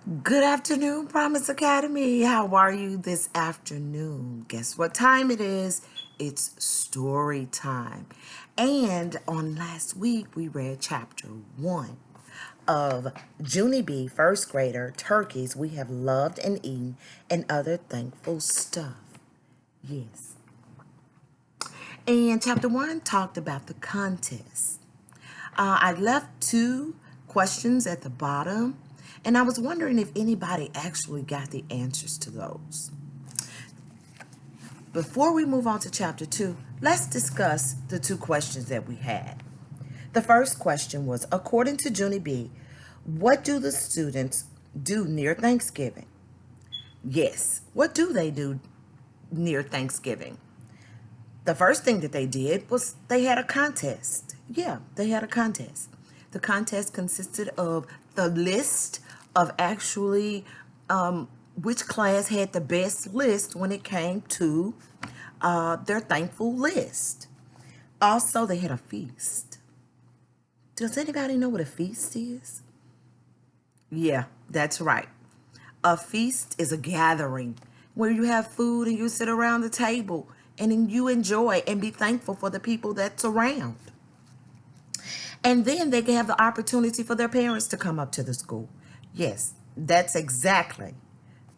Good afternoon, Promise Academy. How are you this afternoon? Guess what time it is? It's story time. And on last week, we read chapter 1 of Junie B, first grader, Turkeys We Have Loved and Eaten, and Other Thankful Stuff. Yes. And chapter 1 talked about the contest. I left 2 questions at the bottom, and I was wondering if anybody actually got the answers to those. Before we move on to chapter 2, let's discuss the 2 questions that we had. The first question was, according to Junie B, what do the students do near Thanksgiving? Yes, what do they do near Thanksgiving? The first thing that they did was they had a contest. Yeah, they had a contest. The contest consisted of the list of actually which class had the best list when it came to their thankful list. Also, they had a feast. Does anybody know what a feast is? Yeah, that's right. A feast is a gathering where you have food and you sit around the table and then you enjoy and be thankful for the people that's around. And then they can have the opportunity for their parents to come up to the school. Yes, that's exactly.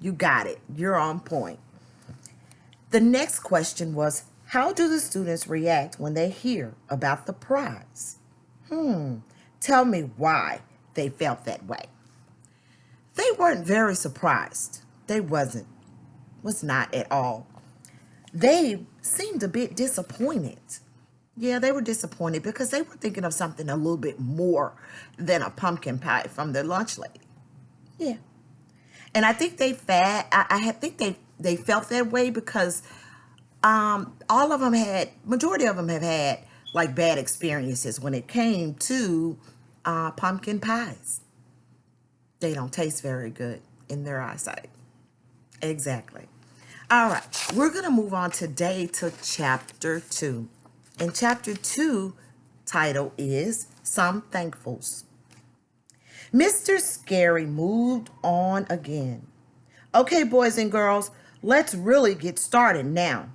You got it. You're on point. The next question was, how do the students react when they hear about the prize? Tell me why they felt that way. They weren't very surprised. They was not at all. They seemed a bit disappointed. Yeah, they were disappointed because they were thinking of something a little bit more than a pumpkin pie from their lunch lady. Yeah. And I think I think they felt that way because all of them majority of them have had like bad experiences when it came to pumpkin pies. They don't taste very good in their eyesight. Exactly. All right, we're going to move on today to chapter 2. And chapter 2 title is Some Thankfuls. Mr. Scary moved on again. Okay, boys and girls, let's really get started now.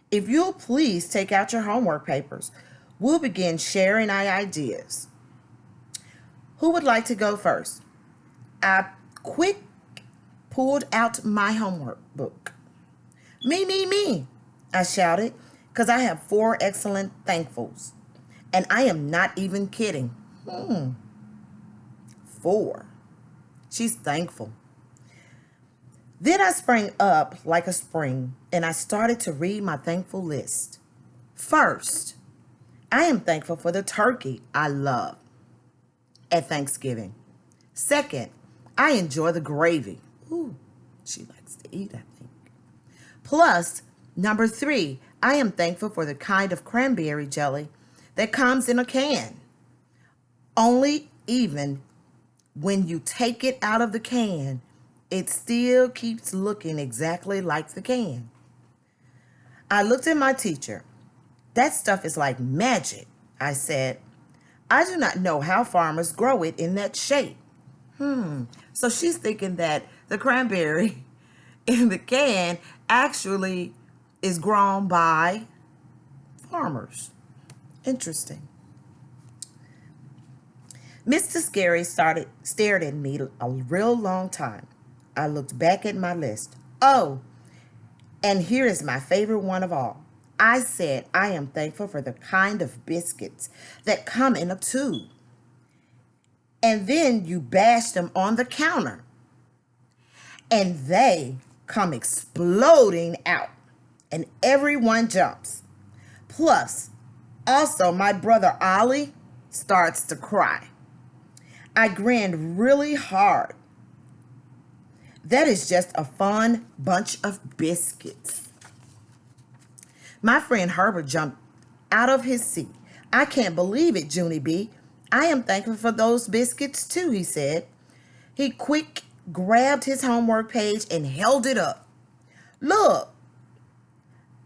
If you'll please take out your homework papers, we'll begin sharing our ideas. Who would like to go first? I quick pulled out my homework book. Me, I shouted, because I have 4 excellent thankfuls. And I am not even kidding. 4. She's thankful. Then I sprang up like a spring, and I started to read my thankful list. First, I am thankful for the turkey I love at Thanksgiving. Second, I enjoy the gravy. Ooh, she likes to eat, I think. Plus, number 3, I am thankful for the kind of cranberry jelly that comes in a can. Only even when you take it out of the can, it still keeps looking exactly like the can. I looked at my teacher. That stuff is like magic, I said. I do not know how farmers grow it in that shape. So she's thinking that the cranberry in the can actually is grown by farmers. Interesting. Mr. Scary stared at me a real long time. I looked back at my list. Oh, and here is my favorite one of all. I said I am thankful for the kind of biscuits that come in a tube. And then you bash them on the counter. And they come exploding out. And everyone jumps. Plus, also my brother Ollie starts to cry. I grinned really hard. That is just a fun bunch of biscuits. My friend Herbert jumped out of his seat. I can't believe it, Junie B. I am thankful for those biscuits too, he said. He quick grabbed his homework page and held it up. Look,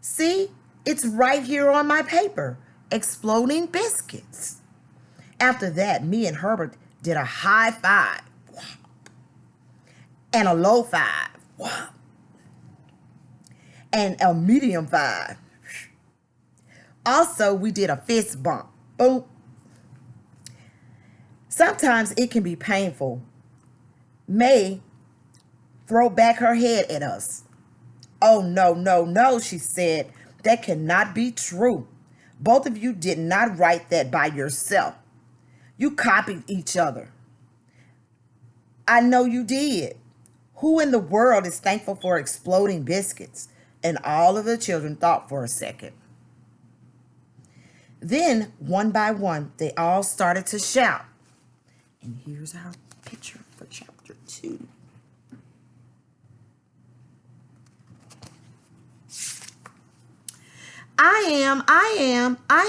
see, it's right here on my paper. Exploding biscuits. After that, me and Herbert did a high five. and a low 5. Wow. And a medium 5. Also, we did a fist bump. Boom. Sometimes it can be painful. May throw back her head at us. Oh, no, no, no, she said. That cannot be true. Both of you did not write that by yourself. You copied each other. I know you did. Who in the world is thankful for exploding biscuits? And all of the children thought for a second. Then, one by one, they all started to shout. And here's our picture for chapter 2. I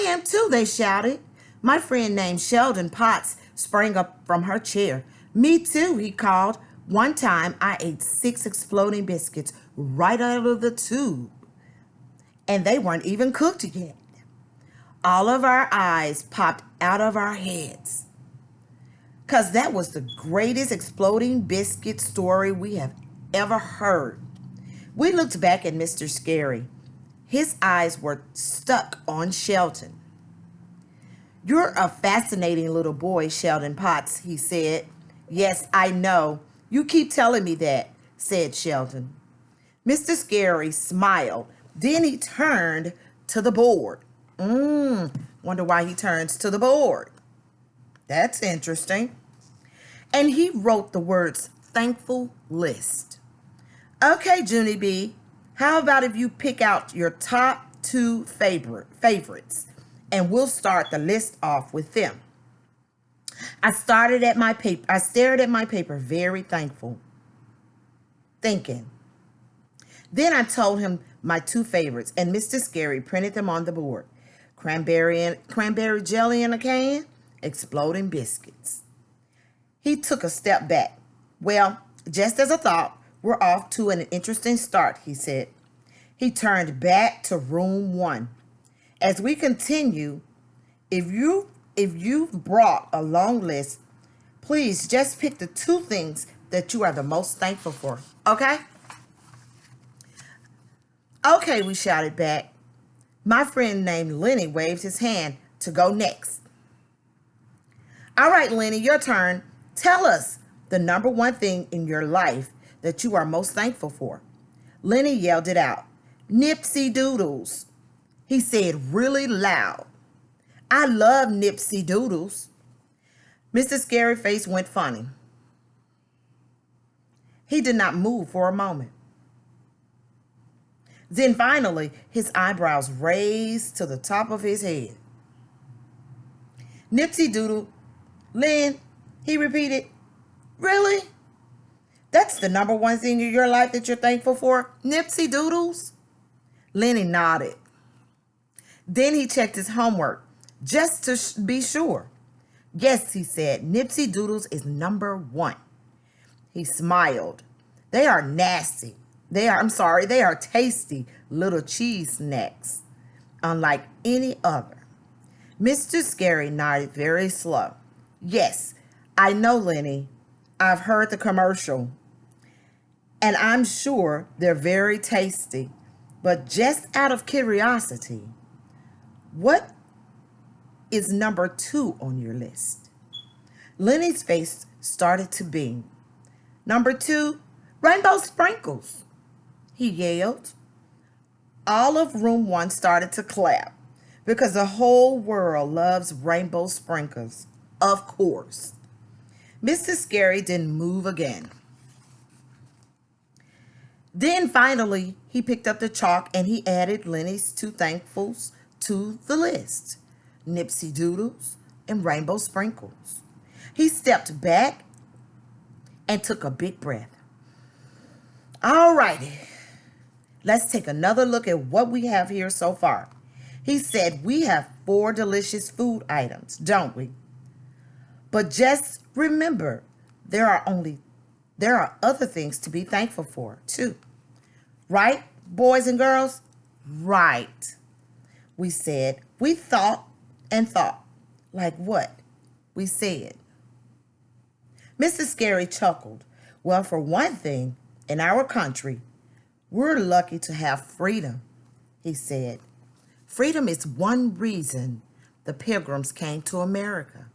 am too, they shouted. My friend named Sheldon Potts sprang up from her chair. Me too, he called. One time I ate 6 exploding biscuits right out of the tube. And they weren't even cooked yet. All of our eyes popped out of our heads. Because that was the greatest exploding biscuit story we have ever heard. We looked back at Mr. Scary. His eyes were stuck on Sheldon. You're a fascinating little boy, Sheldon Potts, he said. Yes, I know. You keep telling me that, said Sheldon. Mr. Scary smiled. Then he turned to the board. Wonder why he turns to the board. That's interesting. And he wrote the words thankful list. Okay, Junie B, how about if you pick out your top 2 favorites and we'll start the list off with them. I stared at my paper, very thankful, thinking. Then I told him my 2 favorites, and Mr. Scary printed them on the board. Cranberry jelly in a can, exploding biscuits. He took a step back. Well, just as I thought, we're off to an interesting start, he said. He turned back to room 1. As we continue, if you've brought a long list, please just pick the 2 things that you are the most thankful for, okay? Okay, we shouted back. My friend named Lenny waved his hand to go next. All right, Lenny, your turn. Tell us the number 1 thing in your life that you are most thankful for. Lenny yelled it out. Nipsey Doodles, he said really loud. I love Nipsey Doodles. Mr. Scary Face went funny. He did not move for a moment. Then finally, his eyebrows raised to the top of his head. Nipsey Doodle, Len, he repeated, really? That's the number 1 thing in your life that you're thankful for? Nipsey Doodles? Lenny nodded. Then he checked his homework, just to be sure. Yes, he said, Nipsey Doodles is number 1. He smiled. They are nasty. They are tasty little cheese snacks, unlike any other. Mr. Scary nodded very slow. Yes, I know, Lenny. I've heard the commercial. And I'm sure they're very tasty. But just out of curiosity, what is number 2 on your list? Lenny's face started to beam. Number 2, rainbow sprinkles, he yelled. All of room 1 started to clap because the whole world loves rainbow sprinkles, of course. Mr. Scary didn't move again. Then finally, he picked up the chalk and he added Lenny's 2 thankfuls to the list. Nipsey Doodles and rainbow sprinkles. He stepped back and took a big breath. All righty, let's take another look at what we have here so far. He said we have 4 delicious food items, don't we? But just remember, there are other things to be thankful for, too. Right, boys and girls? Right. We said, we thought and thought. Like what? We said. Mr. Scary chuckled. Well, for one thing, in our country, we're lucky to have freedom, he said. Freedom is one reason the pilgrims came to America.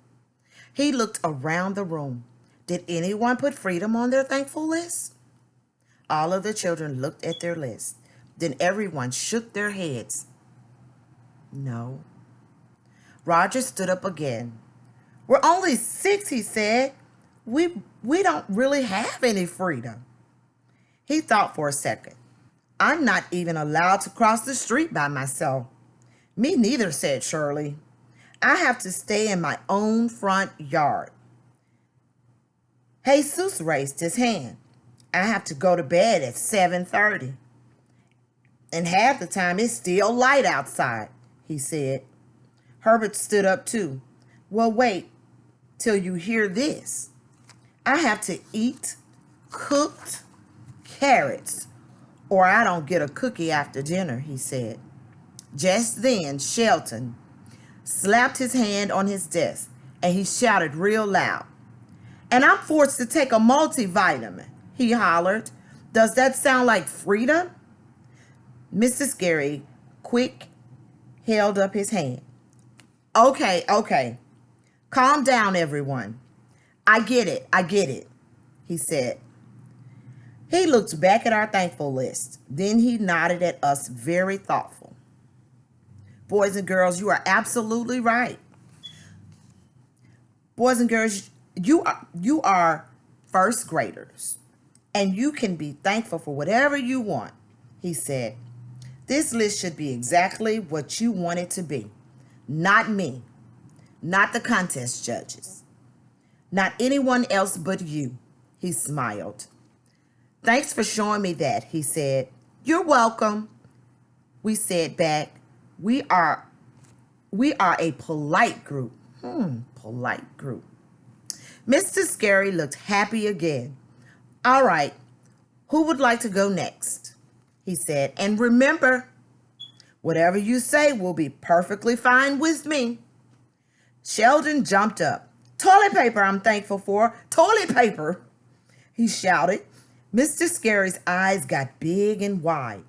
He looked around the room. Did anyone put freedom on their thankful list? All of the children looked at their list. Then everyone shook their heads. No. Roger stood up again. We're only 6, he said. We don't really have any freedom. He thought for a second. I'm not even allowed to cross the street by myself. Me neither, said Shirley. I have to stay in my own front yard. Jesus raised his hand. I have to go to bed at 7:30. And half the time it's still light outside, he said. Herbert stood up too. Well, wait till you hear this. I have to eat cooked carrots or I don't get a cookie after dinner, he said. Just then, Shelton slapped his hand on his desk and he shouted real loud. And I'm forced to take a multivitamin, he hollered. Does that sound like freedom? Mr. Scary quick held up his hand. Okay. Calm down, everyone. I get it, he said. He looked back at our thankful list. Then he nodded at us, very thoughtful. Boys and girls, you are absolutely right. Boys and girls, you are first graders, and you can be thankful for whatever you want, he said. This list should be exactly what you want it to be. Not me, not the contest judges, not anyone else but you, he smiled. Thanks for showing me that, he said. You're welcome, we said back. We are a polite group. Polite group. Mr. Scary looked happy again. All right, who would like to go next? He said, and remember, whatever you say will be perfectly fine with me. Sheldon jumped up. Toilet paper, I'm thankful for. Toilet paper, he shouted. Mr. Scary's eyes got big and wide,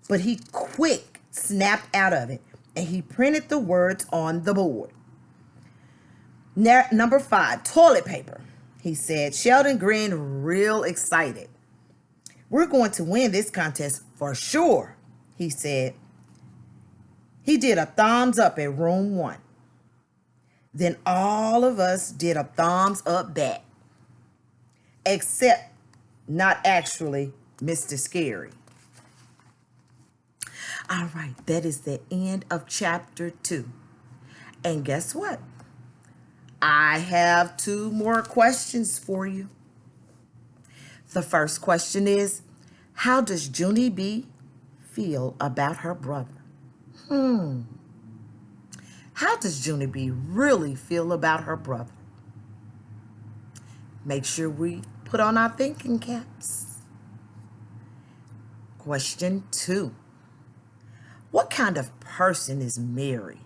but he quick snapped out of it, and he printed the words on the board. Number 5, toilet paper, he said. Sheldon grinned real excited. We're going to win this contest for sure, he said. He did a thumbs up at room 1. Then all of us did a thumbs up back, except not actually Mr. Scary. All right, that is the end of chapter 2. And guess what? I have 2 more questions for you. The first question is, how does Junie B feel about her brother? How does Junie B really feel about her brother? Make sure we put on our thinking caps. Question 2. What kind of person is Mary?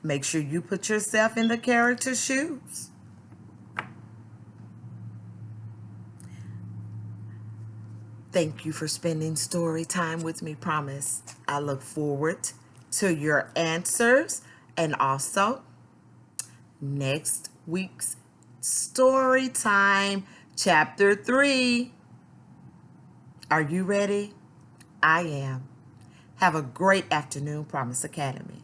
Make sure you put yourself in the character's shoes. Thank you for spending story time with me, promise. I look forward to your answers and also next week's story time, chapter 3. Are you ready? I am. Have a great afternoon, Promise Academy.